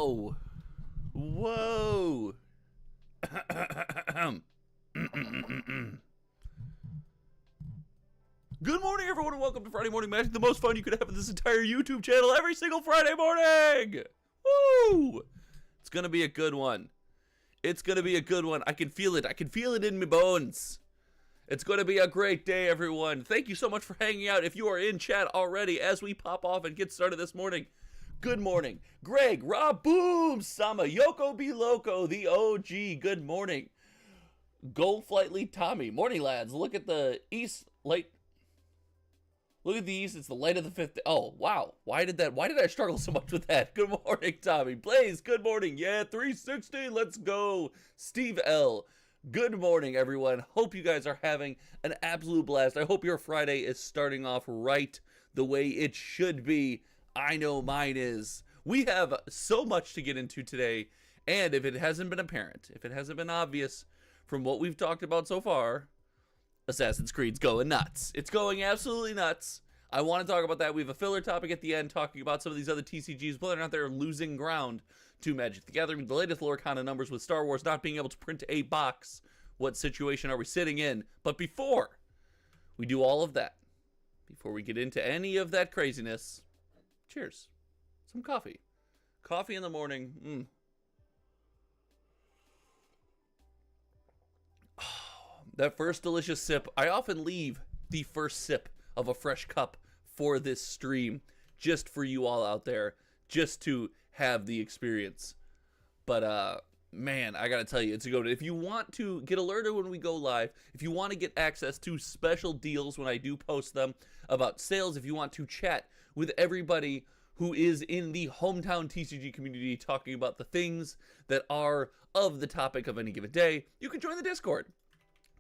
Whoa. Whoa. Good morning, everyone, and welcome to Friday Morning Magic, the most fun you could have in this entire YouTube channel every single Friday morning. Woo! It's going to be a good one. It's going to be a good one. I can feel it. I can feel it in my bones. It's going to be a great day, everyone. Thank you so much for hanging out. If you are in chat already, as we pop off and get started this morning, good morning. Greg, Rob, Boom, Sama, Yoko Be Loco, the OG, good morning. Gold Flightly Tommy, morning, lads. Look at the east light. Look at the east. It's the light of the fifth. Oh, wow. Why did I struggle so much with that? Good morning, Tommy. Blaze, good morning. Yeah, 360. Let's go. Steve L. Good morning, everyone. Hope you guys are having an absolute blast. I hope your Friday is starting off right the way it should be. I know mine is. We have so much to get into today, and if it hasn't been apparent, if it hasn't been obvious from what we've talked about so far, Assassin's Creed's going nuts. It's going absolutely nuts. I want to talk about that. We have a filler topic at the end talking about some of these other TCGs, whether or not they're losing ground to Magic the Gathering. The latest Lorcana numbers with Star Wars not being able to print a box. What situation are we sitting in? But before we do all of that, before we get into any of that craziness, cheers. Some coffee. Coffee in the morning. That first delicious sip. I often leave the first sip of a fresh cup for this stream just for you all out there, just to have the experience. But man, I gotta tell you, it's a good one. If you want to get alerted when we go live, if you want to get access to special deals when I do post them about sales, if you want to chat with everybody who is in the hometown TCG community talking about the things that are of the topic of any given day, you can join the Discord.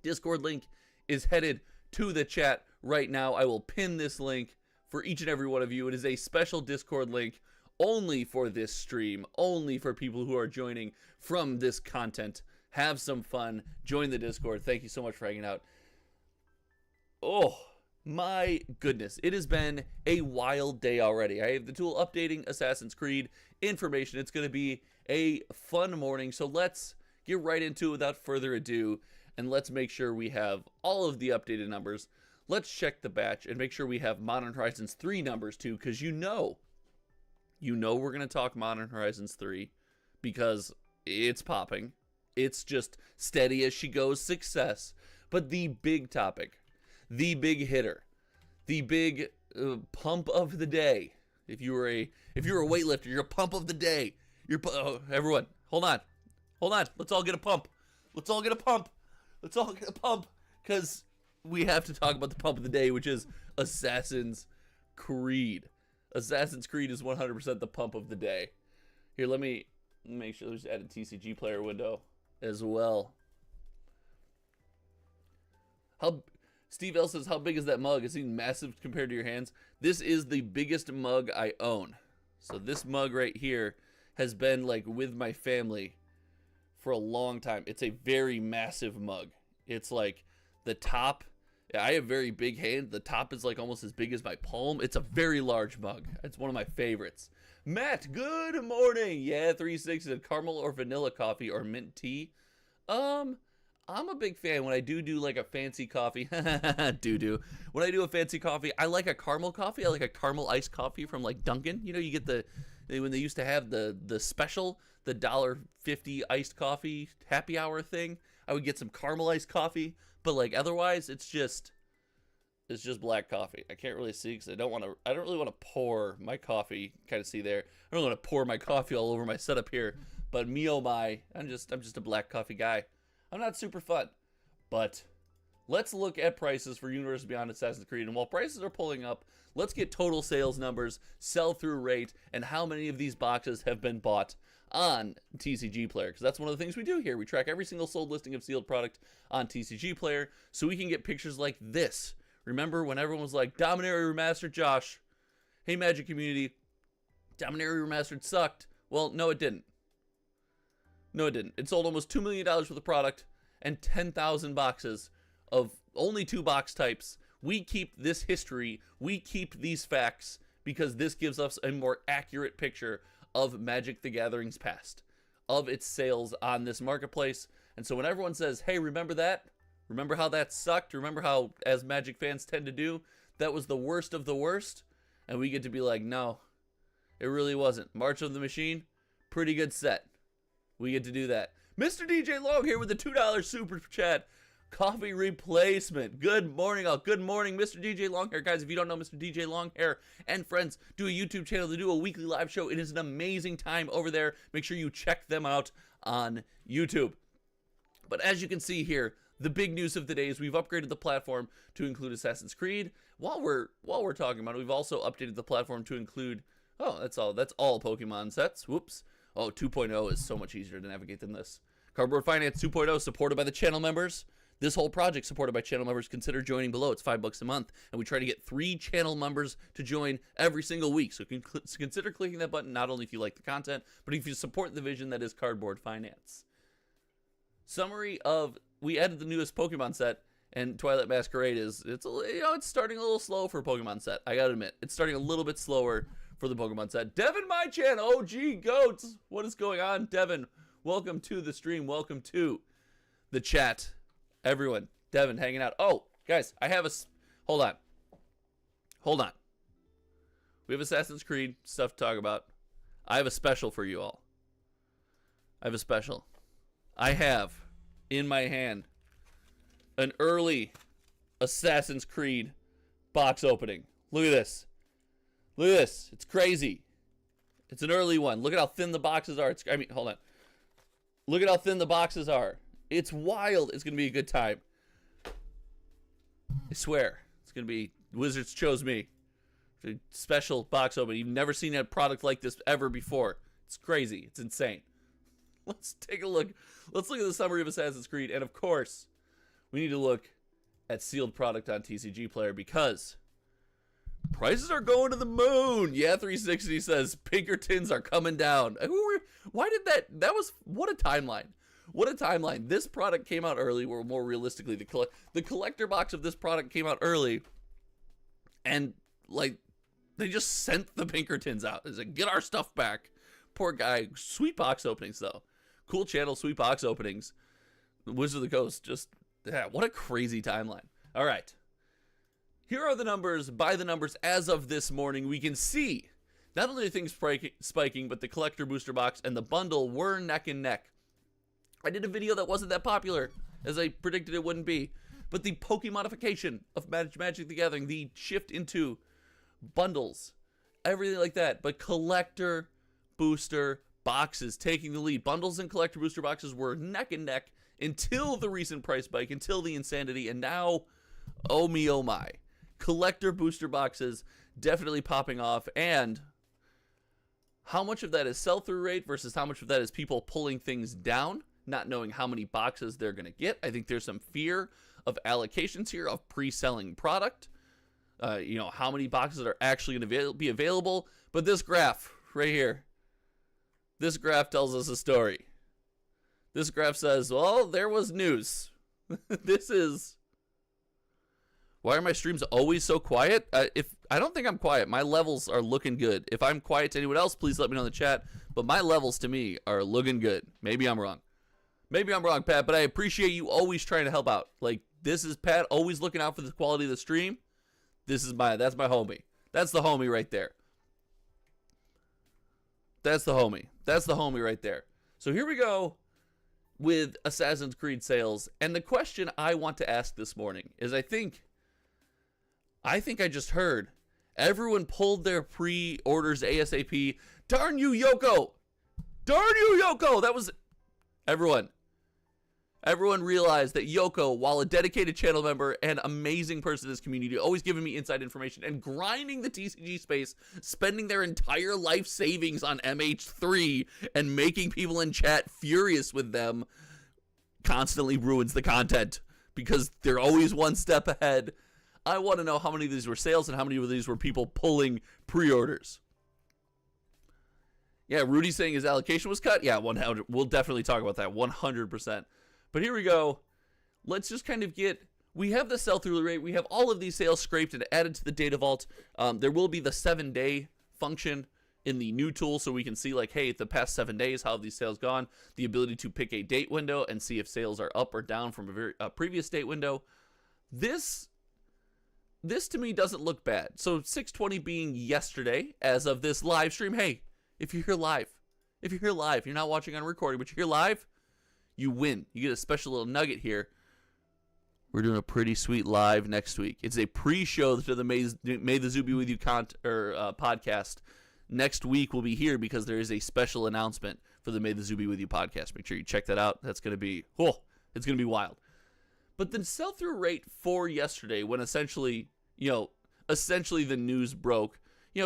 Discord link is headed to the chat right now. I will pin this link for each and every one of you. It is a special Discord link only for this stream, only for people who are joining from this content. Have some fun. Join the Discord. Thank you so much for hanging out. Oh, my goodness. It has been a wild day already. I have the tool updating Assassin's Creed information. It's going to be a fun morning. So let's get right into it without further ado. And let's make sure we have all of the updated numbers. Let's check the batch and make sure we have Modern Horizons 3 numbers too, because you know we're going to talk Modern Horizons 3 because it's popping. It's just steady as she goes success. But the big topic, the big hitter, the big pump of the day. If you're a weightlifter, you're a pump of the day. Everyone, hold on. Let's all get a pump. Let's all get a pump, because we have to talk about the pump of the day, which is Assassin's Creed. Assassin's Creed is 100% the pump of the day. Here, let me make sure there's add a TCG Player window as well. Steve L says, how big is that mug? It seems massive compared to your hands. This is the biggest mug I own. So this mug right here has been like with my family for a long time. It's a very massive mug. It's like the top, I have very big hands. The top is like almost as big as my palm. It's a very large mug. It's one of my favorites. Matt, good morning. Yeah, 360 said caramel or vanilla coffee or mint tea. I'm a big fan when I do like a fancy coffee. When I do a fancy coffee, I like a caramel coffee. I like a caramel iced coffee from like Dunkin'. You know, you get when they used to have the special, the $1.50 iced coffee happy hour thing. I would get some caramel iced coffee, but like otherwise it's just black coffee. I can't really see because I don't really want to pour my coffee. Kind of see there. I don't want to pour my coffee all over my setup here. But me oh my, I'm just a black coffee guy. I'm not super fun. But let's look at prices for Universe Beyond Assassin's Creed. And while prices are pulling up, let's get total sales numbers, sell-through rate, and how many of these boxes have been bought on TCG Player, because that's one of the things we do here. We track every single sold listing of sealed product on TCG Player so we can get pictures like this. Remember when everyone was like, Dominaria Remastered, Josh? Hey, Magic community, Dominaria Remastered sucked. Well, no, it didn't. No, it didn't. It sold almost $2 million worth of product and 10,000 boxes of only 2 box types. We keep this history. We keep these facts because this gives us a more accurate picture of Magic the Gathering's past, of its sales on this marketplace. And so when everyone says, hey, remember that? Remember how that sucked? Remember how, as Magic fans tend to do, that was the worst of the worst? And we get to be like, no, it really wasn't. March of the Machine, pretty good set. We get to do that. Mr. DJ Long here with the $2 super chat. Coffee replacement. Good morning, all. Good morning, Mr. DJ Longhair. Guys, if you don't know Mr. DJ Longhair and friends do a YouTube channel. They do a weekly live show. It is an amazing time over there. Make sure you check them out on YouTube. But as you can see here, the big news of the day is we've upgraded the platform to include Assassin's Creed. While we're talking about it, we've also updated the platform to include, that's all Pokemon sets. Whoops. Oh, 2.0 is so much easier to navigate than this. Cardboard Finance 2.0 supported by the channel members. This whole project supported by channel members. Consider joining below. It's $5 a month. And we try to get 3 channel members to join every single week. So consider clicking that button, not only if you like the content, but if you support the vision that is Cardboard Finance. Summary of, we added the newest Pokemon set, and Twilight Masquerade it's starting a little slow for a Pokemon set. I gotta admit, it's starting a little bit slower for the Pokemon set. Devin Mychan, OG Goats. What is going on, Devin? Welcome to the stream. Welcome to the chat. Everyone, Devin hanging out. Oh, guys, I have hold on. We have Assassin's Creed stuff to talk about. I have a special for you all. I have in my hand an early Assassin's Creed box opening. Look at this. It's crazy. It's an early one. Look at how thin the boxes are. Hold on. Look at how thin the boxes are. It's wild. It's going to be a good time. I swear. It's going to be, Wizards chose me. It's a special box opening. You've never seen a product like this ever before. It's crazy. It's insane. Let's take a look. Let's look at the summary of Assassin's Creed. And of course, we need to look at sealed product on TCG Player because prices are going to the moon. Yeah, 360 says Pinkertons are coming down. Why did that was, what a timeline. What a timeline. This product came out early, or more realistically, the collector box of this product came out early, and, like, they just sent the Pinkertons out. They said, get our stuff back. Poor guy. Sweet box openings, though. Cool channel, sweet box openings. Wizard of the Coast, just, yeah, what a crazy timeline. All right. Here are the numbers, by the numbers, as of this morning. We can see, not only are things spiking, but the collector booster box and the bundle were neck and neck. I did a video that wasn't that popular, as I predicted it wouldn't be. But the Pokemonification of Magic the Gathering, the shift into bundles, everything like that. But collector booster boxes taking the lead. Bundles and collector booster boxes were neck and neck until the recent price spike, until the insanity. And now, oh me, oh my. Collector booster boxes definitely popping off. And how much of that is sell-through rate versus how much of that is people pulling things down? Not knowing how many boxes they're going to get. I think there's some fear of allocations here of pre-selling product. How many boxes are actually going to be available. But this graph right here, this graph tells us a story. This graph says, well, there was news. Why are my streams always so quiet? I don't think I'm quiet. My levels are looking good. If I'm quiet to anyone else, please let me know in the chat. But my levels to me are looking good. Maybe I'm wrong. Maybe I'm wrong, Pat, but I appreciate you always trying to help out. Like, this is Pat always looking out for the quality of the stream. That's my homie. That's the homie right there. That's the homie right there. So here we go with Assassin's Creed sales. And the question I want to ask this morning is I think I just heard everyone pulled their pre-orders ASAP. Darn you, Yoko. That was Everyone realized that Yoko, while a dedicated channel member and amazing person in this community, always giving me inside information and grinding the TCG space, spending their entire life savings on MH3 and making people in chat furious with them, constantly ruins the content because they're always one step ahead. I want to know how many of these were sales and how many of these were people pulling pre-orders. Yeah, Rudy's saying his allocation was cut. Yeah, 100. We'll definitely talk about that, 100%. But here we go. Let's just kind of we have the sell-through rate. We have all of these sales scraped and added to the data vault. There will be the 7-day function in the new tool so we can see like, hey, the past 7 days, how have these sales gone? The ability to pick a date window and see if sales are up or down from a previous date window. This to me doesn't look bad. So 620 being yesterday as of this live stream. Hey, if you're here live, you're not watching on recording, but you're here live, you win. You get a special little nugget here. We're doing a pretty sweet live next week. It's a pre-show to the May the Zoo Be With You podcast. Next week we'll be here because there is a special announcement for the May the Zoo Be With You podcast. Make sure you check that out. That's going to be, it's going to be wild. But the sell-through rate for yesterday, when essentially the news broke,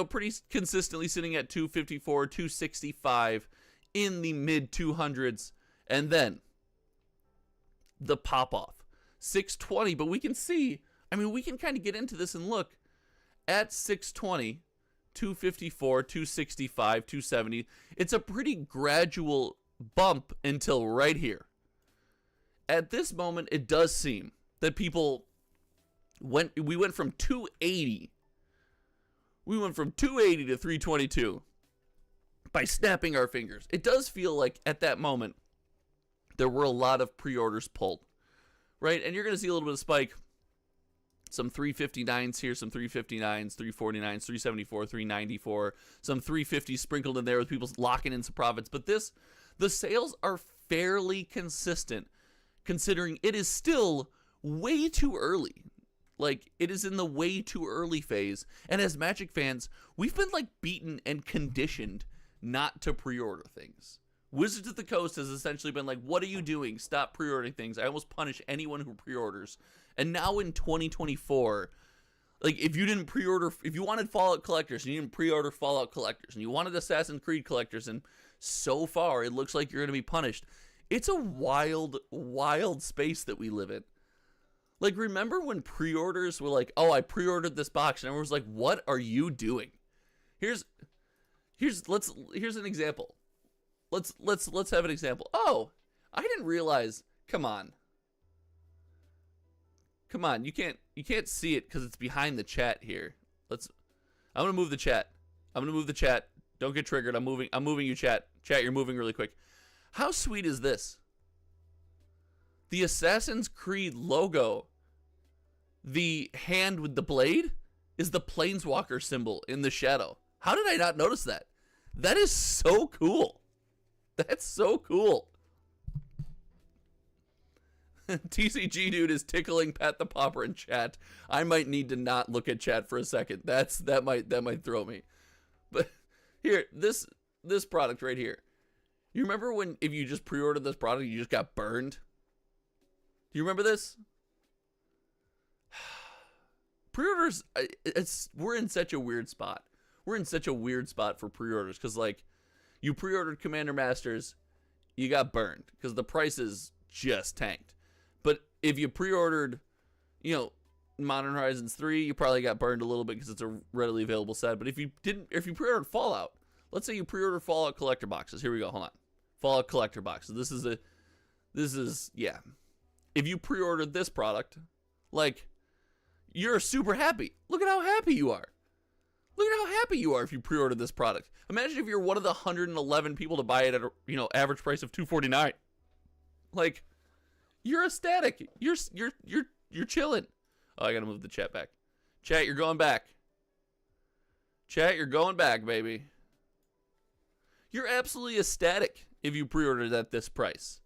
pretty consistently sitting at 254, 265 in the mid 200s, and then the pop-off. 620, but we can see, we can kind of get into this and look at 620, 254, 265, 270. It's a pretty gradual bump until right here. At this moment, it does seem that we went from 280. We went from 280 to 322 by snapping our fingers. It does feel like at that moment, there were a lot of pre-orders pulled. Right, and you're going to see a little bit of spike. Some 359s here, some 359s, 349s, 374, 394, some 350s sprinkled in there with people locking in some profits. But the sales are fairly consistent, considering it is still way too early. Like, it is in the way too early phase. And as Magic fans, we've been, beaten and conditioned not to pre-order things. Wizards of the Coast has essentially been like, what are you doing? Stop pre-ordering things. I almost punish anyone who pre-orders. And now in 2024, if you didn't pre-order, if you wanted Fallout Collectors and you didn't pre-order Fallout Collectors and you wanted Assassin's Creed Collectors, and so far it looks like you're going to be punished. It's a wild, wild space that we live in. Remember when pre-orders were like, oh, I pre-ordered this box, and everyone was like, what are you doing? Here's an example. Let's have an example. Oh, I didn't realize. Come on. You can't see it because it's behind the chat here. I'm gonna move the chat. Don't get triggered. I'm moving you, chat. Chat, you're moving really quick. How sweet is this? The Assassin's Creed logo, the hand with the blade, is the Planeswalker symbol in the shadow. How did I not notice that? That is so cool. That's so cool. TCG dude is tickling Pat the Popper in chat. I might need to not look at chat for a second. That might throw me. But here, this product right here. You remember when if you just pre-ordered this product, you just got burned? Do you remember this? Pre-orders, we're in such a weird spot. We're in such a weird spot for pre-orders because you pre-ordered Commander Masters, you got burned because the prices just tanked. But if you pre-ordered, Modern Horizons 3, you probably got burned a little bit because it's a readily available set. But if you pre-ordered Fallout, let's say you pre-ordered Fallout collector boxes. Here we go. Hold on. Fallout collector boxes. This is if you pre-ordered this product, you're super happy. Look at how happy you are. Look at how happy you are if you pre-ordered this product. Imagine if you're one of the 111 people to buy it at a average price of $249. You're ecstatic. You're chilling. Oh, I gotta move the chat back. Chat, you're going back. Chat, you're going back, baby. You're absolutely ecstatic if you pre-ordered at this price.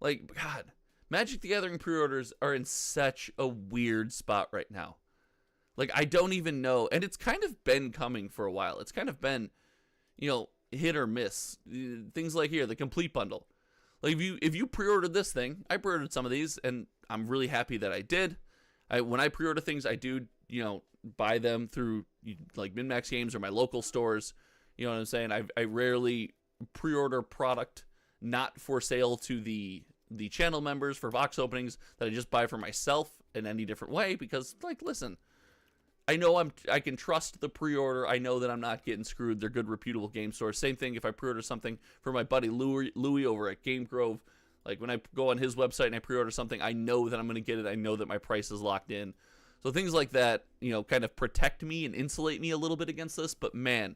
God, Magic the Gathering pre-orders are in such a weird spot right now. I don't even know. And it's kind of been coming for a while. It's kind of been, hit or miss. Things like here, the complete bundle. If you pre-ordered this thing, I pre-ordered some of these, and I'm really happy that I did. When I pre-order things, I do, buy them through, Min-Max Games or my local stores. You know what I'm saying? I rarely pre-order product not for sale to the channel members for box openings that I just buy for myself in any different way because, listen, I know I can trust the pre-order. I know that I'm not getting screwed. They're good, reputable game stores. Same thing if I pre-order something for my buddy Louie over at Game Grove. When I go on his website and I pre-order something, I know that I'm going to get it. I know that my price is locked in. So things like that, kind of protect me and insulate me a little bit against this. But man,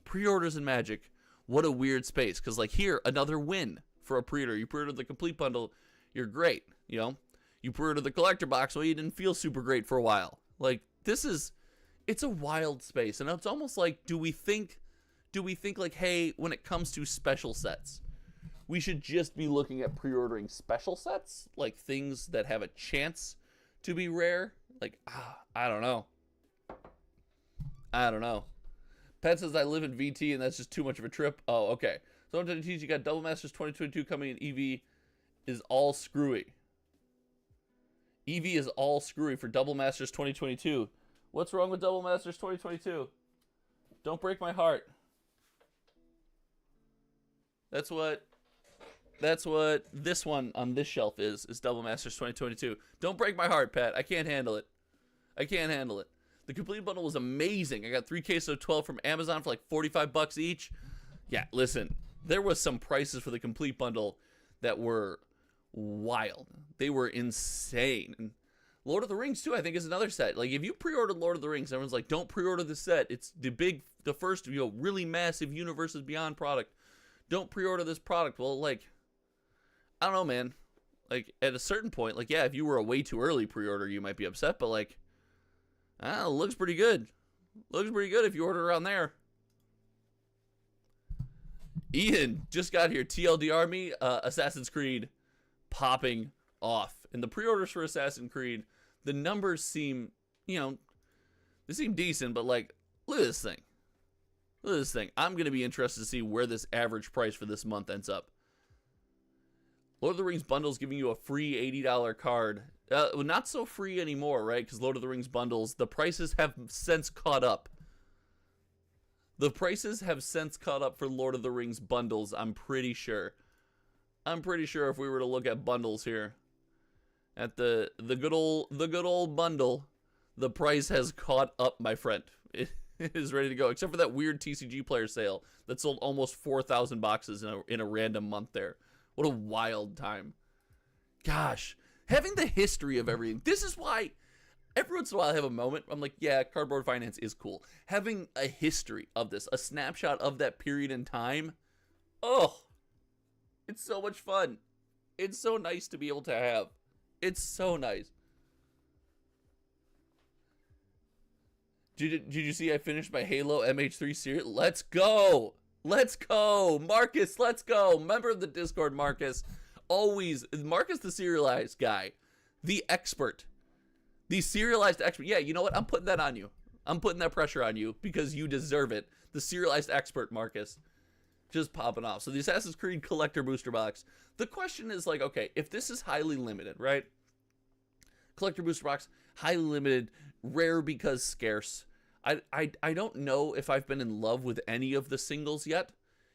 pre-orders in Magic, what a weird space. Because, like, here, another win for a pre-order. You pre-ordered the complete bundle, you're great, you know? You pre-ordered the collector box, well, you didn't feel super great for a while. Like, it's a wild space. And it's almost like, do we think like, hey, when it comes to special sets, we should just be looking at pre-ordering special sets? Like, things that have a chance to be rare? Like, I don't know. Pat says I live in VT and that's just too much of a trip. Oh, okay. So on TCG, you got Double Masters 2022 coming in. EV is all screwy. EV is all screwy for Double Masters 2022. What's wrong with Double Masters 2022? Don't break my heart. That's what this one on this shelf is Double Masters 2022. Don't break my heart, Pat. I can't handle it. The complete bundle was amazing. I got 3 cases of 12 from Amazon for like 45 bucks each. Yeah, listen, there was some prices for the complete bundle that were wild. They were insane. And Lord of the Rings too, I think, is another set. Like, if you pre-ordered Lord of the Rings, everyone's like, don't pre-order the set. It's the first, really massive Universes Beyond product. Don't pre-order this product. Well, like, I don't know, man. Like, at a certain point, like, yeah, if you were a way too early pre-order, you might be upset, but like, it looks pretty good. Looks pretty good if you order around there. Ian just got here. TLDR me, Assassin's Creed popping off. And the pre-orders for Assassin's Creed, the numbers seem, they seem decent, but like, look at this thing. I'm going to be interested to see where this average price for this month ends up. Lord of the Rings bundles giving you a free $80 card. Well, not so free anymore, right? Because Lord of the Rings bundles, the prices have since caught up. The prices have since caught up for Lord of the Rings bundles, I'm pretty sure. If we were to look at bundles here, at the good old bundle, the price has caught up, my friend. It is ready to go, except for that weird TCG Player sale that sold almost 4,000 boxes in a random month there. What a wild time. Gosh, having the history of everything. This is why every once in a while I have a moment. I'm like, yeah, cardboard finance is cool. Having a history of this, a snapshot of that period in time. Oh, it's so much fun. It's so nice to be able to have. It's so nice. Did you see I finished my Halo MH3 series? Let's go. Marcus, let's go. Member of the Discord, Marcus. Always, Marcus the serialized guy. The expert. The serialized expert. Yeah, you know what? I'm putting that on you. I'm putting that pressure on you because you deserve it. The serialized expert, Marcus. Just popping off. So the Assassin's Creed Collector Booster Box. The question is like, okay, if this is highly limited, right? Collector Booster Box, highly limited, rare because scarce. I don't know if I've been in love with any of the singles yet.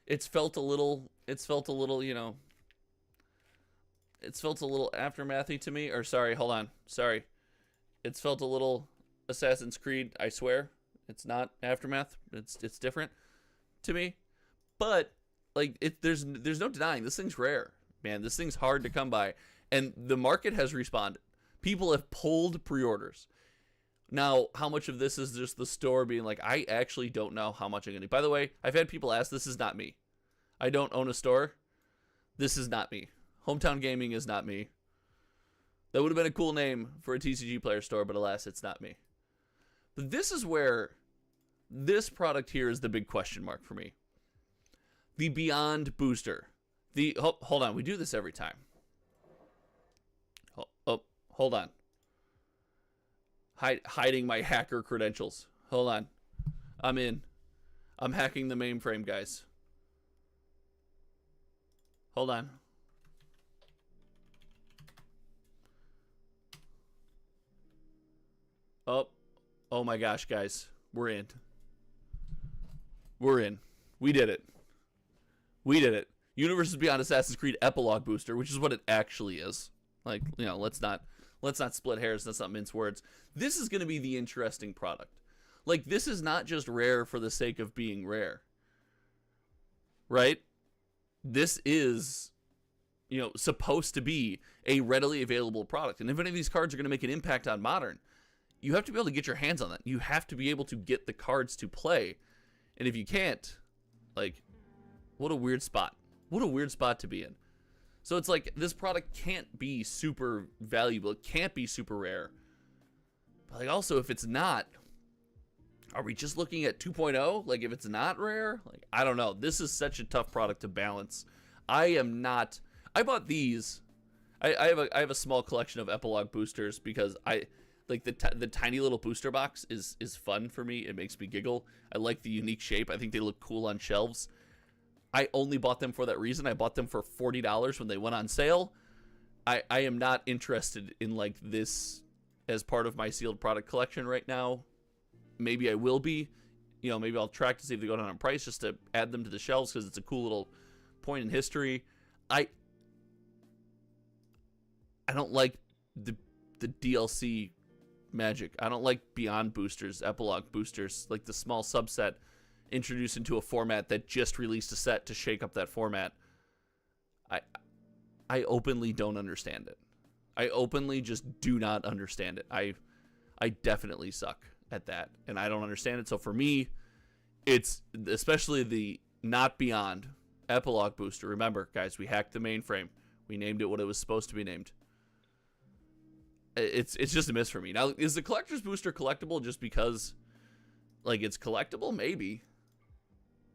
It's felt a little, it's felt a little Aftermathy to me. Or sorry, hold on. Sorry. It's felt a little Assassin's Creed, I swear. It's not Aftermath. It's different to me. But like there's no denying this thing's rare. Man, this thing's hard to come by. And the market has responded. People have pulled pre-orders. Now, how much of this is just the store being like, I actually don't know how much I'm going to. By the way, I've had people ask, this is not me. I don't own a store. This is not me. Hometown Gaming is not me. That would have been a cool name for a TCG Player store, but alas, it's not me. But this is where this product here is the big question mark for me. The Beyond Booster. Hold on, we do this every time. Hold on. Hiding my hacker credentials. Hold on. I'm in. I'm hacking the mainframe, guys. Hold on. Oh my gosh, guys. We're in. We did it. Universes Beyond Assassin's Creed Epilogue Booster, which is what it actually is. Like, let's not split hairs. Let's not mince words. This is going to be the interesting product. Like, this is not just rare for the sake of being rare. Right? This is, supposed to be a readily available product. And if any of these cards are going to make an impact on Modern, you have to be able to get your hands on that. You have to be able to get the cards to play. And if you can't, Like, what a weird spot. What a weird spot to be in. So it's like, this product can't be super valuable. It can't be super rare. But like, also, if it's not, are we just looking at 2.0? Like, if it's not rare? Like, I don't know. This is such a tough product to balance. I bought these. I have a small collection of epilogue boosters because I like the tiny little booster box is fun for me. It makes me giggle. I like the unique shape. I think they look cool on shelves. I only bought them for that reason. I bought them for $40 when they went on sale. I am not interested in like this as part of my sealed product collection right now. Maybe I will be. You know, maybe I'll track to see if they go down in price just to add them to the shelves because it's a cool little point in history. I don't like the DLC magic. I don't like Beyond boosters, epilogue boosters, like the small subset introduced into a format that just released a set to shake up that format. I openly don't understand it. I openly just do not understand it. I definitely suck at that, and I don't understand it. So for me, it's especially the not Beyond epilogue booster. Remember, guys, we hacked the mainframe. We named it what it was supposed to be named. It's just a miss for me. Now, is the collector's booster collectible just because, like, it's collectible? Maybe.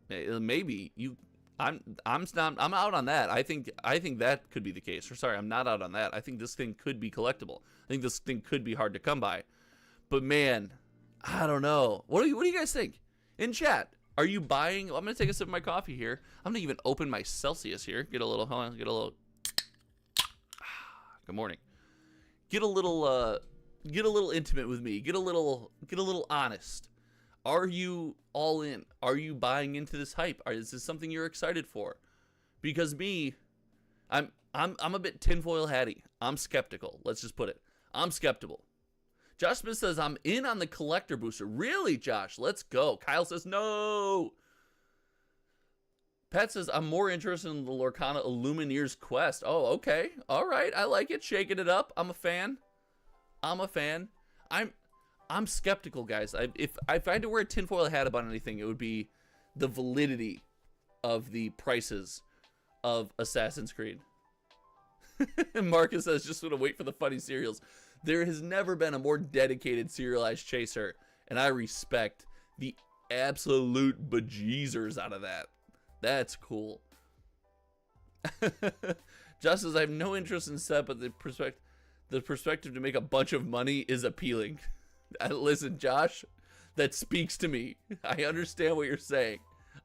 Maybe I'm out on that. I think that could be the case. Or sorry, I'm not out on that. I think this thing could be collectible. I think this thing could be hard to come by. But man, I don't know. What do you guys think? In chat, are you buying? Well, I'm gonna take a sip of my coffee here. I'm gonna even open my Celsius here. Get a little. Good morning. Get a little intimate with me. Get a little honest. Are you all in? Are you buying into this hype? Is this something you're excited for? Because me, I'm a bit tinfoil hatty. I'm skeptical. Let's just put it. I'm skeptical. Josh Smith says I'm in on the collector booster. Really, Josh? Let's go. Kyle says no. Pat says I'm more interested in the Lorcana Illumineer's Quest. Oh, okay. All right. I like it. Shaking it up. I'm a fan. I'm skeptical, guys. If I had to wear a tinfoil hat about anything, it would be the validity of the prices of Assassin's Creed. Marcus says, just want to wait for the funny serials. There has never been a more dedicated serialized chaser, and I respect the absolute bejeezers out of that. That's cool. Just as I have no interest in set, but the perspective to make a bunch of money is appealing. Listen, Josh, that speaks to me. I understand what you're saying.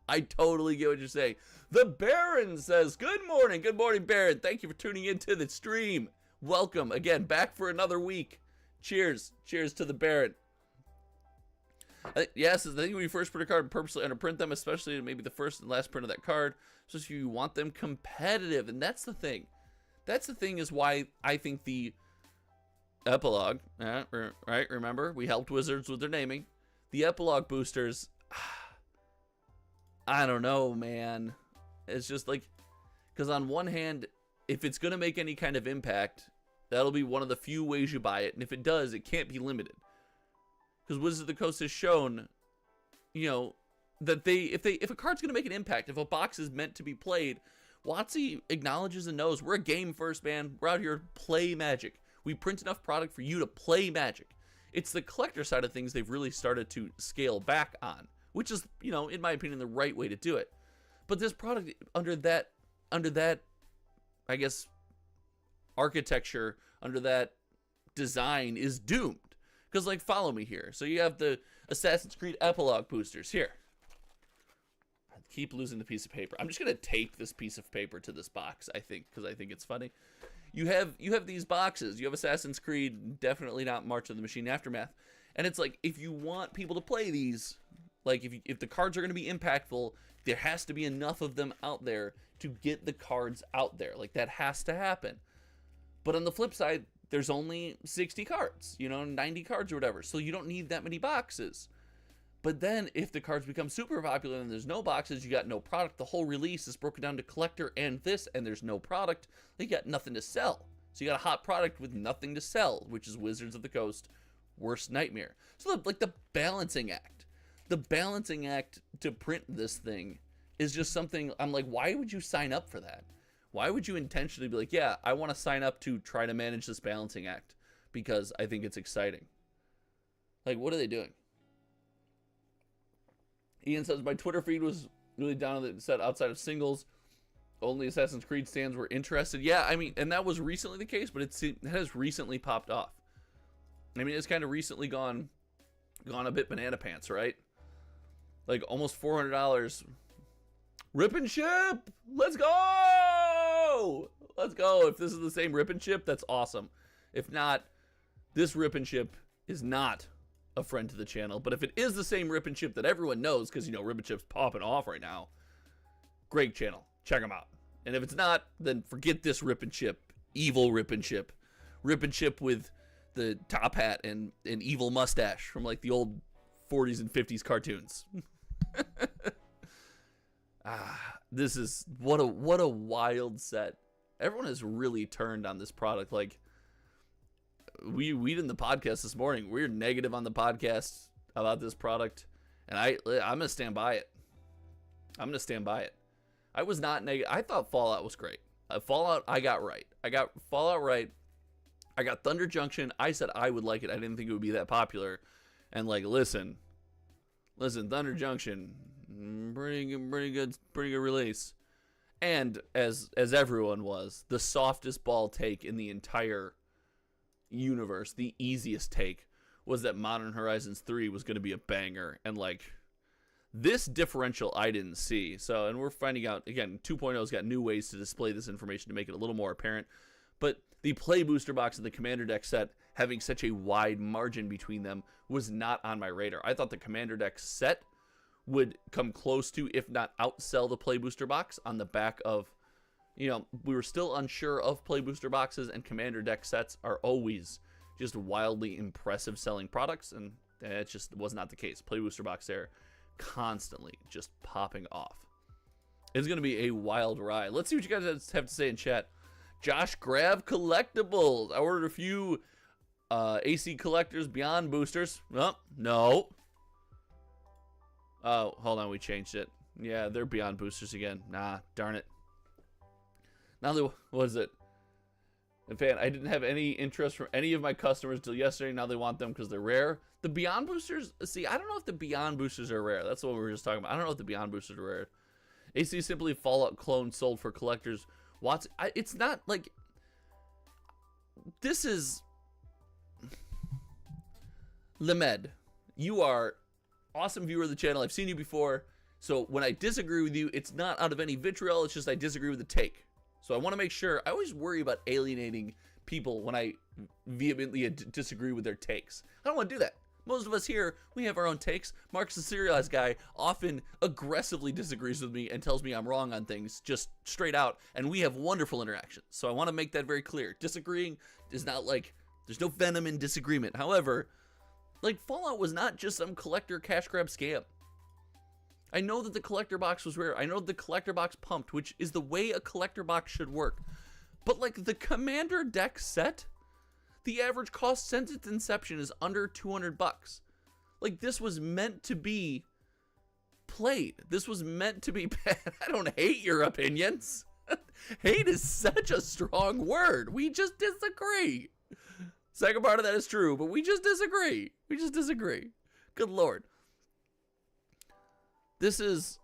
I totally get what you're saying. The Baron says, good morning, Baron. Thank you for tuning into the stream. Welcome again, back for another week. Cheers to the Baron. Yes, I think when you first print a card, purposely underprint them, especially maybe the first and last print of that card, so if you want them competitive. And that's the thing. That's the thing is why I think the epilogue, right? Remember, we helped Wizards with their naming. The epilogue boosters, I don't know, man. It's just like, because on one hand, if it's going to make any kind of impact, that'll be one of the few ways you buy it. And if it does, it can't be limited. Because Wizards of the Coast has shown, you know, that if a card's going to make an impact, if a box is meant to be played, WotC acknowledges and knows we're a game first, man. We're out here to play Magic. We print enough product for you to play Magic. It's the collector side of things they've really started to scale back on, which is, you know, in my opinion, the right way to do it. But this product under that, I guess, architecture, under that design is doomed. Because, like, follow me here. So you have the Assassin's Creed epilogue boosters here. I keep losing the piece of paper. I'm just going to tape this piece of paper to this box, I think, because I think it's funny. You have these boxes. You have Assassin's Creed, definitely not March of the Machine Aftermath. And it's like, if you want people to play these, like, if the cards are going to be impactful, there has to be enough of them out there to get the cards out there. Like, that has to happen. But on the flip side, there's only 60 cards, you know, 90 cards or whatever. So you don't need that many boxes. But then if the cards become super popular and there's no boxes, you got no product. The whole release is broken down to collector and this, and there's no product. You got nothing to sell. So you got a hot product with nothing to sell, which is Wizards of the Coast worst nightmare. So like the balancing act to print this thing is just something I'm like, why would you sign up for that? Why would you intentionally be like, yeah, I want to sign up to try to manage this balancing act because I think it's exciting? Like, what are they doing? Ian says, my Twitter feed was really down on the set outside of singles. Only Assassin's Creed stands were interested. Yeah, I mean, and that was recently the case, but it has recently popped off. I mean, it's kind of recently gone a bit banana pants, right? Like almost $400. Rip and ship! Let's go! Let's go. If this is the same rip and ship, that's awesome. If not, this rip and ship is not a friend to the channel. But if it is the same rip and ship that everyone knows, because, you know, rip and ship's popping off right now, great channel. Check them out. And if it's not, then forget this rip and ship. Evil rip and ship. Rip and ship with the top hat and an evil mustache from like the old 40s and 50s cartoons. This is what a wild set. Everyone has really turned on this product. Like we in the podcast this morning, we're negative on the podcast about this product, and I'm gonna stand by it. I'm gonna stand by it. I was not negative. I thought Fallout was great. Fallout, I got right. I got Fallout right. I got Thunder Junction. I said I would like it. I didn't think it would be that popular. And like, listen, Thunder Junction, pretty good release. And as everyone was, the softest ball take in the entire universe, the easiest take, was that Modern Horizons 3 was going to be a banger. And like, this differential I didn't see. So, and we're finding out, again, 2.0's got new ways to display this information to make it a little more apparent. But the Play Booster Box and the Commander Deck set having such a wide margin between them was not on my radar. I thought the Commander Deck set would come close to, if not outsell, the Play Booster Box on the back of, you know, we were still unsure of Play Booster Boxes, and Commander Deck sets are always just wildly impressive selling products, and it just was not the case. Play Booster Box there constantly just popping off. It's going to be a wild ride. Let's see what you guys have to say in chat. Josh Grab Collectibles. I ordered a few AC Collectors Beyond boosters. Oh, no. Oh, hold on. We changed it. Yeah, they're Beyond boosters again. Nah, darn it. Now, what is it? In fact, I didn't have any interest from any of my customers till yesterday. Now they want them because they're rare. The Beyond boosters, see, I don't know if the Beyond boosters are rare. That's what we were just talking about. I don't know if the Beyond boosters are rare. AC Simply Fallout clone sold for collectors. It's not like, this is Lemed. You are awesome viewer of the channel. I've seen you before. So when I disagree with you, it's not out of any vitriol. It's just I disagree with the take. So I want to make sure. I always worry about alienating people when I vehemently disagree with their takes. I don't want to do that. Most of us here, we have our own takes. Mark's the serialized guy, often aggressively disagrees with me and tells me I'm wrong on things, just straight out, and we have wonderful interactions. So I want to make that very clear. Disagreeing is not like, there's no venom in disagreement. However, like, Fallout was not just some collector cash grab scam. I know that the collector box was rare. I know the collector box pumped, which is the way a collector box should work. But like, the Commander Deck set, the average cost since its inception is under $200. Like, this was meant to be played. This was meant to be bad. I don't hate your opinions. Hate is such a strong word. We just disagree. Second part of that is true, but we just disagree. We just disagree. Good Lord. This is,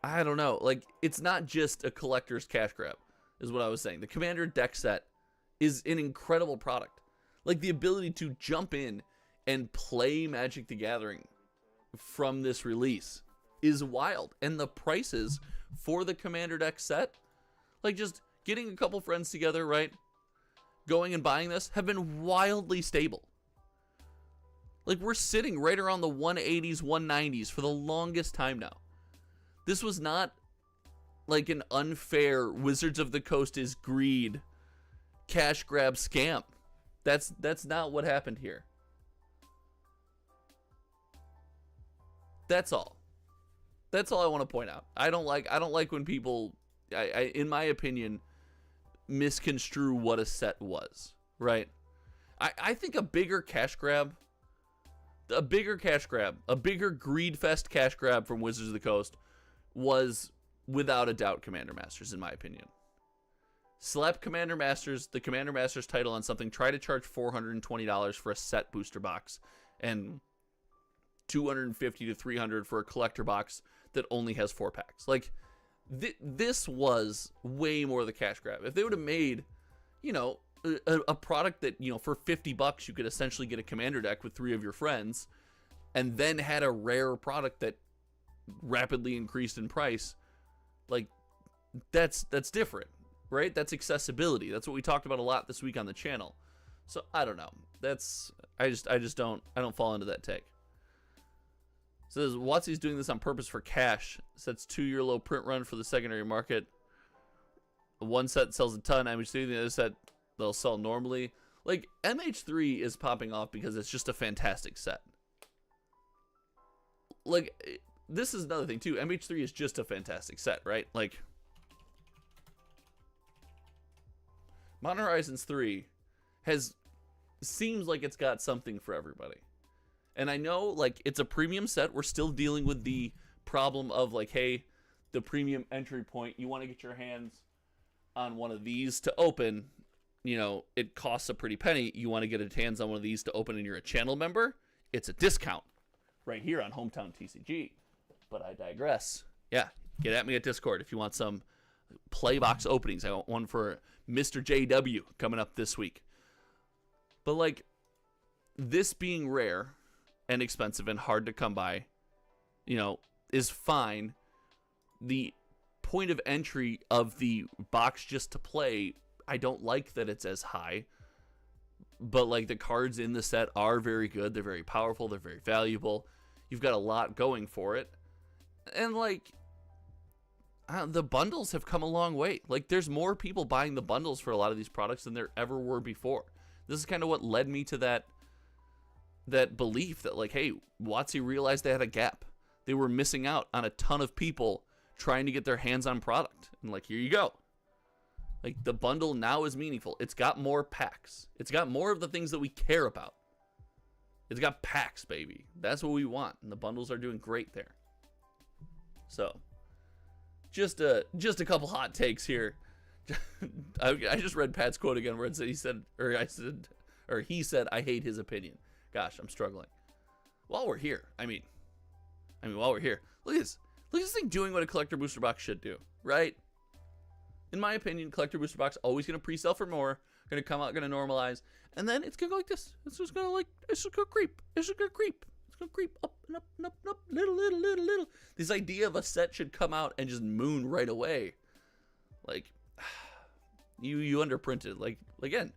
I don't know. Like, it's not just a collector's cash grab, is what I was saying. The Commander Deck set is an incredible product. Like, the ability to jump in and play Magic the Gathering from this release is wild. And the prices for the Commander Deck set, like, just getting a couple friends together, right, going and buying this, have been wildly stable. Like, we're sitting right around the 180s, 190s for the longest time now. This was not like an unfair Wizards of the Coast is greed cash grab scam. That's not what happened here. That's all. That's all I want to point out. I don't like when people, in my opinion, misconstrue what a set was, right? I think a bigger cash grab a bigger cash grab, a bigger greed fest cash grab from Wizards of the Coast was without a doubt Commander Masters, in my opinion. Slap Commander Masters, the Commander Masters title on something, try to charge $420 for a set booster box and $250 to $300 for a collector box that only has 4 packs. Like, this was way more the cash grab. If they would have made, you know, a product that, you know, for $50 you could essentially get a commander deck with 3 of your friends, and then had a rare product that rapidly increased in price, like, that's different, right? That's accessibility. That's what we talked about a lot this week on the channel. So I don't know. I don't fall into that take. Says Watsy's doing this on purpose for cash. Sets 2-year low print run for the secondary market. One set sells a ton. MH3, the other set they'll sell normally. Like, MH3 is popping off because it's just a fantastic set. Like, this is another thing too. MH3 is just a fantastic set, right? Like, Modern Horizons 3 seems like it's got something for everybody. And I know, like, it's a premium set. We're still dealing with the problem of, like, hey, the premium entry point, you want to get your hands on one of these to open, you know, it costs a pretty penny. You want to get your hands on one of these to open and you're a channel member, it's a discount right here on Hometown TCG. But I digress. Yeah, get at me at Discord if you want some play box openings. I want one for Mr. JW coming up this week. But, like, this being rare and expensive and hard to come by, you know, is fine. The point of entry of the box just to play, I don't like that it's as high. But, like, the cards in the set are very good. They're very powerful. They're very valuable. You've got a lot going for it. And, like, the bundles have come a long way. Like, there's more people buying the bundles for a lot of these products than there ever were before. This is kind of what led me to that belief that, like, hey, WotC realized they had a gap. They were missing out on a ton of people trying to get their hands on product. And, like, here you go. Like, the bundle now is meaningful. It's got more packs. It's got more of the things that we care about. It's got packs, baby. That's what we want. And the bundles are doing great there. So, just a couple hot takes here. I just read Pat's quote again where he said, I hate his opinion. Gosh, I'm struggling. While we're here, I mean, while we're here, look at this thing doing what a collector booster box should do, right? In my opinion, collector booster box always going to pre-sell for more, going to come out, going to normalize, and then it's going to go like this. It's just going to creep. It's just going to creep. It's going to creep up and up and up and up, little. This idea of a set should come out and just moon right away. Like, you underprinted. Like, again,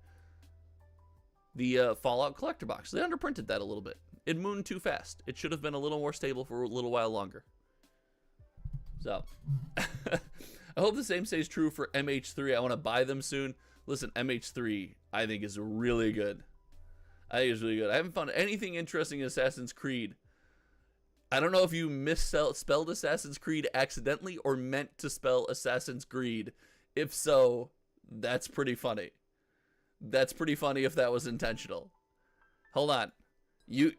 the Fallout collector box, they underprinted that a little bit. It mooned too fast. It should have been a little more stable for a little while longer. So, I hope the same stays true for MH3. I want to buy them soon. Listen, MH3, I think, is really good. I think it's really good. I haven't found anything interesting in Assassin's Creed. I don't know if you misspelled Assassin's Creed accidentally or meant to spell Assassin's Creed. If so, that's pretty funny. That's pretty funny if that was intentional. Hold on. You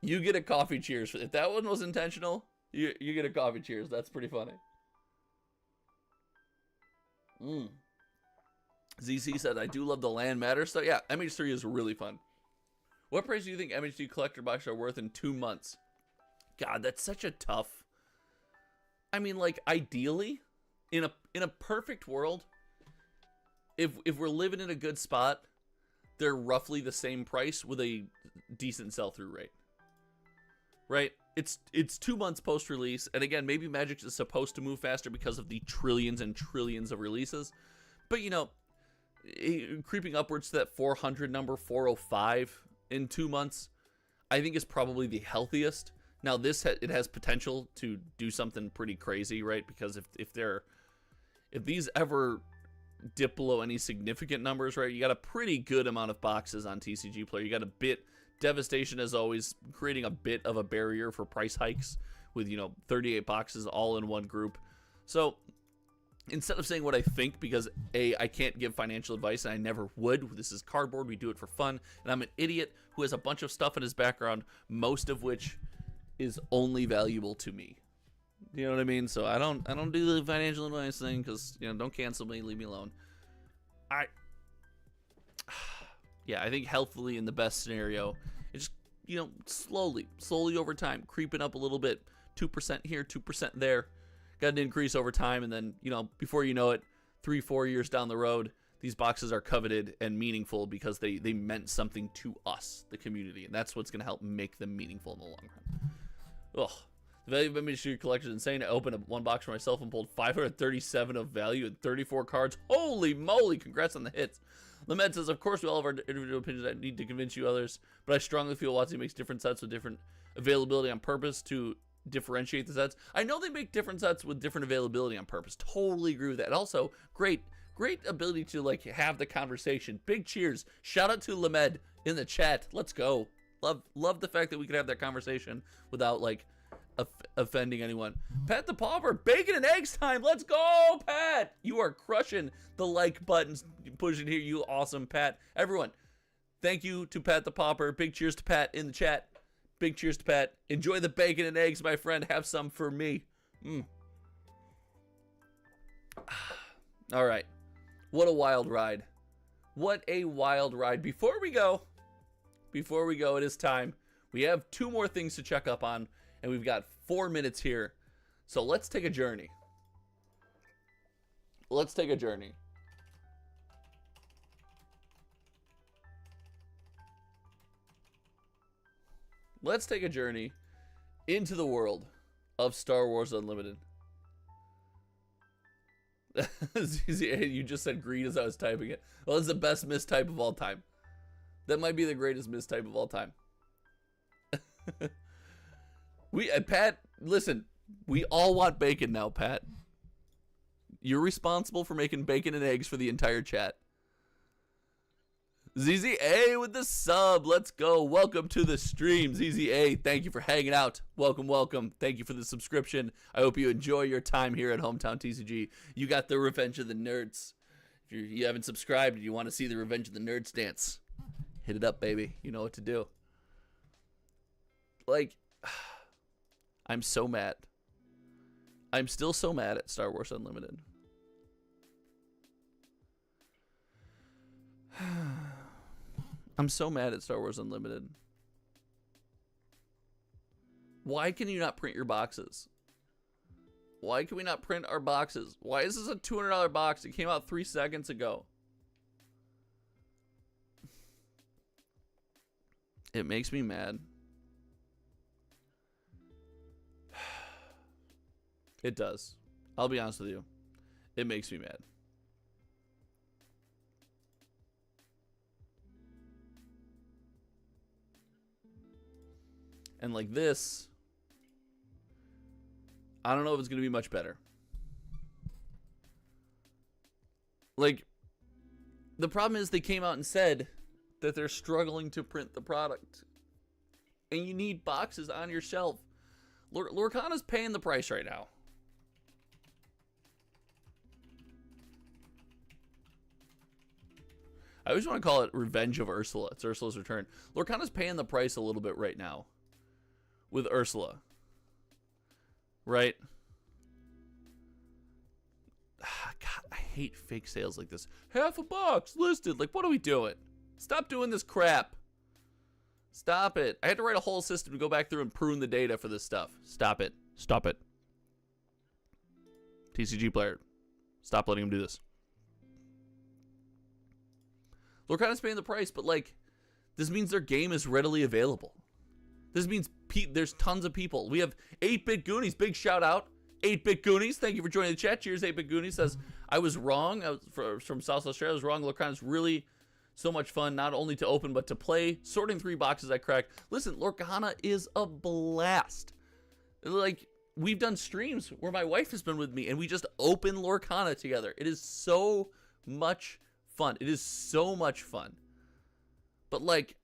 get a coffee cheers. If that one was intentional, you get a coffee cheers. That's pretty funny. ZC said, I do love the land matter stuff. Yeah, MH3 is really fun. What price do you think MHD collector boxes are worth in 2 months? God, that's such a tough. I mean, like, ideally, in a perfect world, if we're living in a good spot, they're roughly the same price with a decent sell-through rate. Right? It's 2 months post-release, and again, maybe Magic is supposed to move faster because of the trillions and trillions of releases. But, you know, creeping upwards to that 400 number, 405 in 2 months, I think is probably the healthiest. Now, it has potential to do something pretty crazy, right? Because if these ever dip below any significant numbers, right, you got a pretty good amount of boxes on TCG Player. You got a bit devastation, as always, creating a bit of a barrier for price hikes with, you know, 38 boxes all in one group. So instead of saying what I think, because A, I can't give financial advice and I never would. This is cardboard. We do it for fun. And I'm an idiot who has a bunch of stuff in his background, most of which is only valuable to me. You know what I mean? So I don't do the financial advice thing because, you know, don't cancel me, leave me alone. Yeah, I think healthily in the best scenario, it's just, you know, slowly over time, creeping up a little bit, 2% here, 2% there. Got an increase over time, and then, you know, before you know it, 3-4 years down the road, these boxes are coveted and meaningful because they meant something to us, the community, and that's what's going to help make them meaningful in the long run. Ugh. The value of MHD collection is insane. I opened one box for myself and pulled 537 of value and 34 cards. Holy moly, congrats on the hits. Lamed says, of course we all have our individual opinions. I need to convince you others, but I strongly feel WotC makes different sets with different availability on purpose to differentiate the sets. I know they make different sets with different availability on purpose. Totally agree with that. And also, great ability to like have the conversation. Big cheers. Shout out to Lamed in the chat. Let's go. Love the fact that we could have that conversation without like offending anyone. Pat the Pauper, bacon and eggs time. Let's go, Pat. You are crushing the like buttons, pushing here. You awesome, Pat. Everyone, thank you to Pat the Pauper. Big cheers to Pat in the chat. Big cheers to Pat. Enjoy the bacon and eggs, my friend. Have some for me. All right. What a wild ride. What a wild ride. Before we go, it is time. We have 2 more things to check up on, and we've got 4 minutes here. So let's take a journey. Let's take a journey. Let's take a journey into the world of Star Wars Unlimited. You just said green as I was typing it. Well, it's the best mistype of all time. That might be the greatest mistype of all time. Pat, listen, we all want bacon now, Pat. You're responsible for making bacon and eggs for the entire chat. ZZA with the sub. Let's go. Welcome to the stream, ZZA. Thank you for hanging out. Welcome. Thank you for the subscription. I hope you enjoy your time here at Hometown TCG. You got the Revenge of the Nerds. If you haven't subscribed and you want to see the Revenge of the Nerds dance, hit it up, baby. You know what to do. Like, I'm so mad. I'm still so mad at Star Wars Unlimited. I'm so mad at Star Wars Unlimited. Why can you not print your boxes? Why can we not print our boxes? Why is this a $200 box? It came out 3 seconds ago. It makes me mad. It does. I'll be honest with you. It makes me mad. And like this, I don't know if it's going to be much better. Like, the problem is they came out and said that they're struggling to print the product. And you need boxes on your shelf. Lorcana's paying the price right now. I always want to call it Revenge of Ursula. It's Ursula's Return. Lorcana's paying the price a little bit right now with Ursula. Right? God, I hate fake sales like this. Half a box listed. Like, what are we doing? Stop doing this crap. Stop it. I had to write a whole system to go back through and prune the data for this stuff. Stop it. Stop it. TCG Player. Stop letting him do this. Lorcana's paying the price, but like, this means their game is readily available. This means there's tons of people. We have 8-Bit Goonies. Big shout out. 8-Bit Goonies. Thank you for joining the chat. Cheers, 8-Bit Goonies. Says, I was wrong. I was from South Australia. I was wrong. Lorcana's really so much fun, not only to open, but to play. Sorting 3 boxes I cracked. Listen, Lorcana is a blast. Like, we've done streams where my wife has been with me, and we just open Lorcana together. It is so much fun. It is so much fun. But like,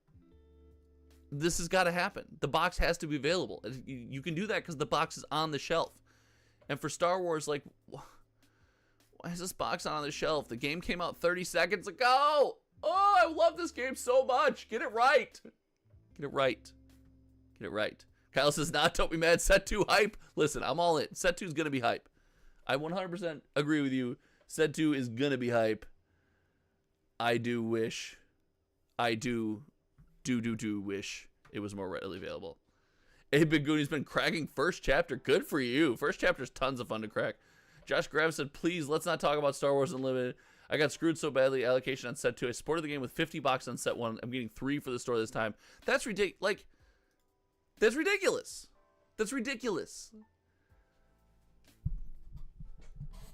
this has got to happen. The box has to be available. You can do that because the box is on the shelf. And for Star Wars, like, Why is this box not on the shelf? The game came out 30 seconds ago. Oh, I love this game so much. Get it right. Get it right. Get it right. Kyle says, not don't be mad. Set 2 hype. Listen, I'm all in. Set 2 is going to be hype. I 100% agree with you. Set 2 is going to be hype. I do wish. I do wish it was more readily available. Hey, Big Goonie's been cracking first chapter. Good for you. First chapter's tons of fun to crack. Josh Graves said, please, let's not talk about Star Wars Unlimited. I got screwed so badly. Allocation on set 2. I supported the game with 50 boxes on set 1. I'm getting 3 for the store this time. That's ridiculous. Like, that's ridiculous. That's ridiculous.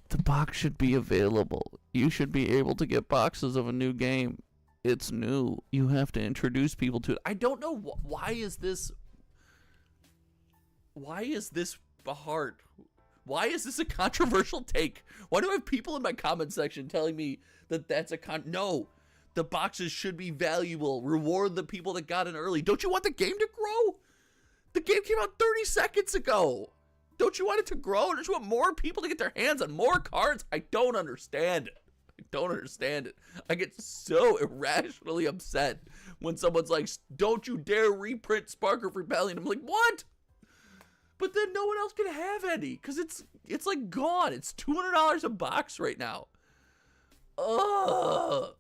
The box should be available. You should be able to get boxes of a new game. It's new. You have to introduce people to it. I don't know why is this hard? Why is this a controversial take? Why do I have people in my comment section telling me that that's a no? The boxes should be valuable. Reward the people that got in early. Don't you want the game to grow? The game came out 30 seconds ago. Don't you want it to grow? Don't you want more people to get their hands on more cards? I don't understand it. I don't understand it. I get so irrationally upset when someone's like, don't you dare reprint Spark of Rebellion. I'm like, what? But then no one else can have any because it's like gone. It's $200 a box right now. Ugh.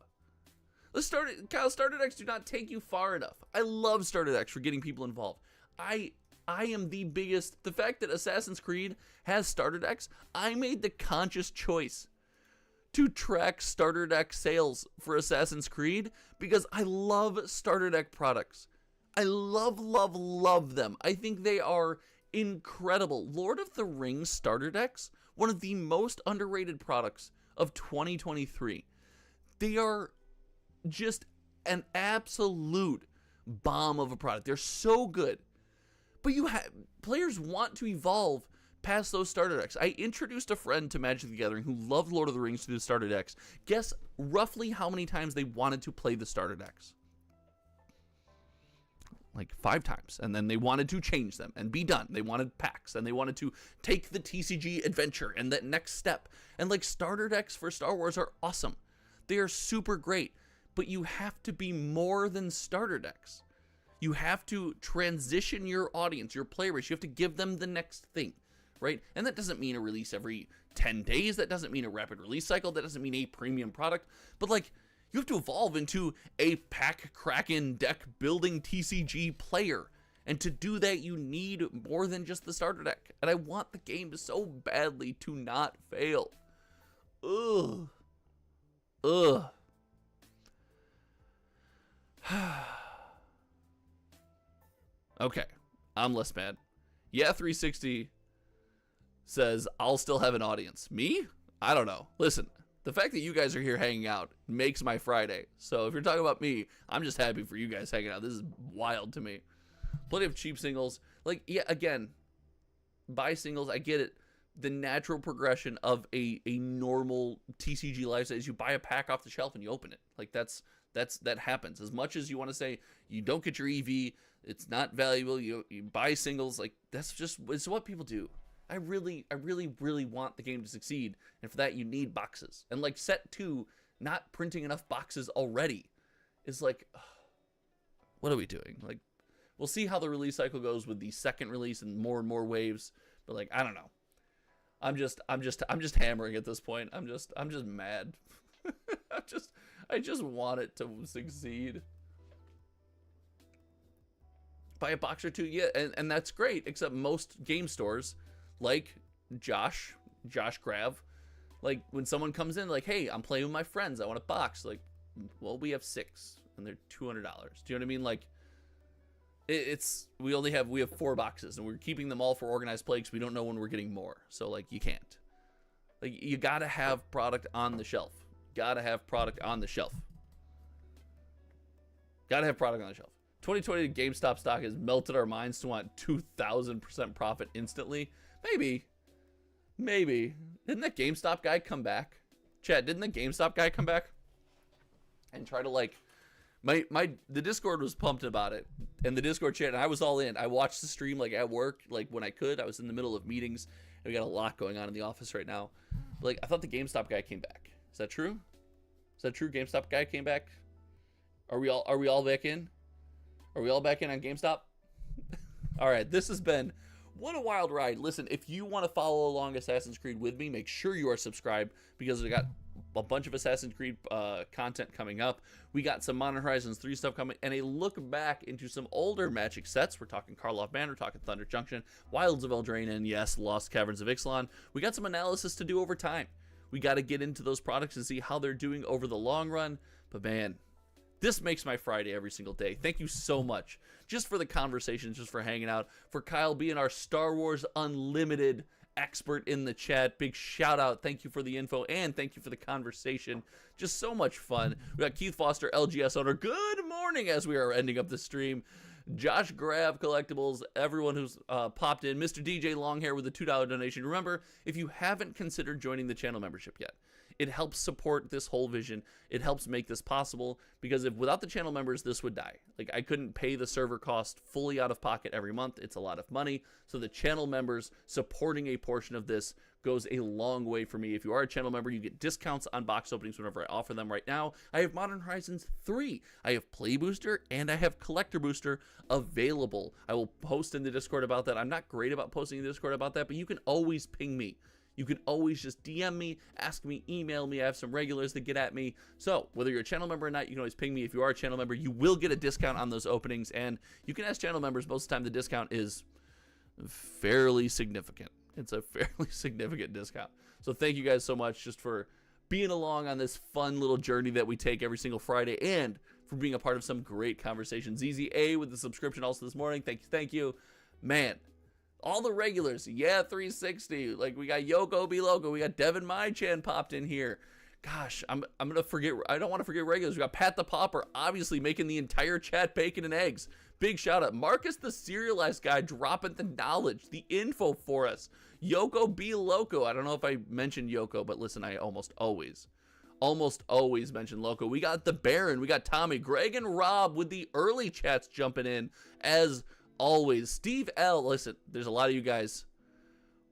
Let's start it. Kyle, starter decks do not take you far enough. I love starter decks for getting people involved. I am the biggest. The fact that Assassin's Creed has starter decks, I made the conscious choice to track starter deck sales for Assassin's Creed because I love starter deck products. I love them. I think they are incredible. Lord of the Rings starter decks, one of the most underrated products of 2023. They are just an absolute bomb of a product. They're so good. But players want to evolve past those starter decks. I introduced a friend to Magic the Gathering who loved Lord of the Rings through the starter decks. Guess roughly how many times they wanted to play the starter decks? Like 5 times, and then they wanted to change them and be done. They wanted packs, and they wanted to take the TCG adventure and that next step. And like starter decks for Star Wars are awesome. They are super great, but you have to be more than starter decks. You have to transition your audience, your player base. You have to give them the next thing, right? And that doesn't mean a release every 10 days. That doesn't mean a rapid release cycle. That doesn't mean a premium product. But like, you have to evolve into a pack Kraken deck building TCG player. And to do that, you need more than just the starter deck. And I want the game so badly to not fail. Ugh. Okay, I'm less mad. Yeah, 360 says, I'll still have an audience. Me? I don't know. Listen. The fact that you guys are here hanging out makes my Friday. So if you're talking about me, I'm just happy for you guys hanging out. This is wild to me. Plenty of cheap singles. Like, yeah, again, buy singles. I get it. The natural progression of a normal TCG lifestyle is you buy a pack off the shelf and you open it. Like that happens. As much as you want to say you don't get your EV, it's not valuable. You buy singles. Like it's what people do. I really want the game to succeed, and for that you need boxes. And like set 2, not printing enough boxes already is like, ugh, what are we doing? Like, we'll see how the release cycle goes with the second release and more waves. But like, I don't know. I'm just hammering at this point. I'm just mad. I just want it to succeed. Buy a box or 2, yeah, and that's great. Except most game stores, like Josh Grav, like when someone comes in like, hey, I'm playing with my friends, I want a box, like, well, we have 6 and they're $200. Do you know what I mean? Like, we have 4 boxes and we're keeping them all for organized play because we don't know when we're getting more. So like, you can't. Like, you gotta have product on the shelf. Gotta have product on the shelf. 2020 GameStop stock has melted our minds to want 2,000% profit instantly. Maybe. Didn't that GameStop guy come back? Chad, didn't the GameStop guy come back? And try to like, the Discord was pumped about it. And the Discord chat, and I was all in. I watched the stream like at work, like when I could. I was in the middle of meetings. And we got a lot going on in the office right now. Like, I thought the GameStop guy came back. Is that true? Is that true? GameStop guy came back? Are we all back in? Are we all back in on GameStop? All right, this has been what a wild ride. Listen, if you want to follow along Assassin's Creed with me, make sure you are subscribed, because we got a bunch of Assassin's Creed content coming up. We got some Modern Horizons 3 stuff coming, and a look back into some older Magic sets. We're talking Karlov Banner, talking Thunder Junction, Wilds of Eldraine, and yes, Lost Caverns of Ixalan. We got some analysis to do over time. We got to get into those products and see how they're doing over the long run. But man, this makes my Friday every single day. Thank you so much just for the conversations, just for hanging out, for Kyle being our Star Wars Unlimited expert in the chat. Big shout out. Thank you for the info, and thank you for the conversation. Just so much fun. We got Keith Foster, LGS owner. Good morning as we are ending up the stream. Josh Grab, Collectibles, everyone who's popped in. Mr. DJ Longhair with a $2 donation. Remember, if you haven't considered joining the channel membership yet, it helps support this whole vision. It helps make this possible, because if without the channel members, this would die. Like, I couldn't pay the server cost fully out of pocket every month. It's a lot of money. So the channel members supporting a portion of this goes a long way for me. If you are a channel member, you get discounts on box openings whenever I offer them. Right now, I have Modern Horizons 3. I have Play Booster, and I have Collector Booster available. I will post in the Discord about that. I'm not great about posting in the Discord about that, but you can always ping me. You can always just DM me, ask me, email me. I have some regulars that get at me. So whether you're a channel member or not, you can always ping me. If you are a channel member, you will get a discount on those openings. And you can ask channel members. Most of the time, the discount is fairly significant. It's a fairly significant discount. So thank you guys so much just for being along on this fun little journey that we take every single Friday, and for being a part of some great conversations. ZZA with the subscription also this morning. Thank you. Man. All the regulars, yeah, 360. Like, we got Yoko Be Loco, we got Devin Mychan popped in here. Gosh, I'm gonna forget. I don't want to forget regulars. We got Pat the Popper, obviously making the entire chat bacon and eggs. Big shout out. Marcus the Serialized Guy dropping the knowledge, the info for us. Yoko Be Loco. I don't know if I mentioned Yoko, but listen, I almost always mention Loco. We got the Baron, we got Tommy, Greg, and Rob with the early chats jumping in as always. Steve L. Listen, there's a lot of you guys.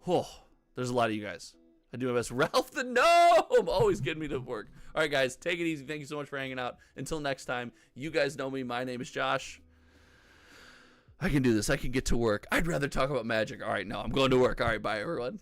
Oh, there's a lot of you guys. I do my best. Ralph the Gnome always getting me to work. All right, guys, take it easy. Thank you so much for hanging out. Until next time, you guys know me. My name is Josh. I can do this. I can get to work. I'd rather talk about Magic. All right, no, I'm going to work. All right, bye, everyone.